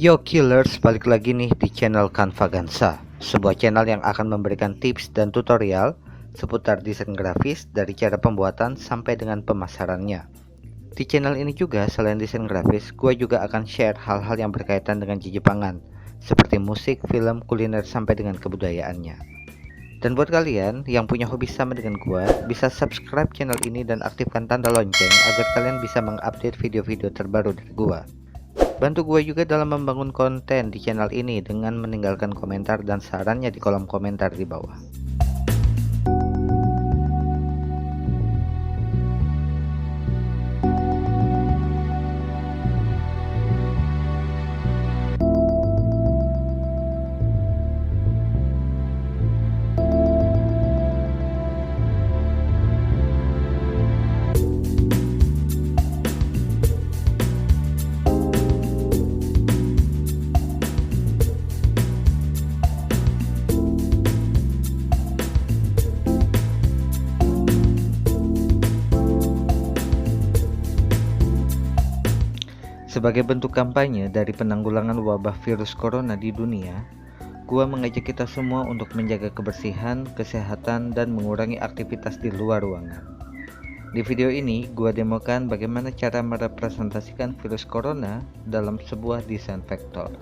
Yo killers, balik lagi nih di channel Kanvagansa, sebuah channel yang akan memberikan tips dan tutorial seputar desain grafis dari cara pembuatan sampai dengan pemasarannya. Di channel ini juga selain desain grafis, gue juga akan share hal-hal yang berkaitan dengan Jepangan, seperti musik, film, kuliner, sampai dengan kebudayaannya. Dan buat kalian yang punya hobi sama dengan gue, bisa subscribe channel ini dan aktifkan tanda lonceng agar kalian bisa mengupdate video-video terbaru dari gue. Bantu gue juga dalam membangun konten di channel ini dengan meninggalkan komentar dan sarannya di kolom komentar di bawah. Sebagai bentuk kampanye dari penanggulangan wabah virus corona di dunia, gua mengajak kita semua untuk menjaga kebersihan, kesehatan, dan mengurangi aktivitas di luar ruangan. Di video ini, gua demokan bagaimana cara merepresentasikan virus corona dalam sebuah desain vektor.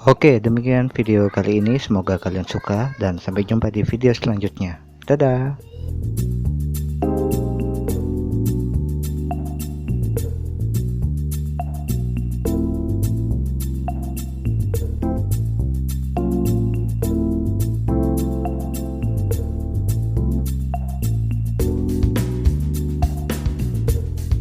Oke, demikian video kali ini. Semoga kalian suka dan sampai jumpa di video selanjutnya. Dadah.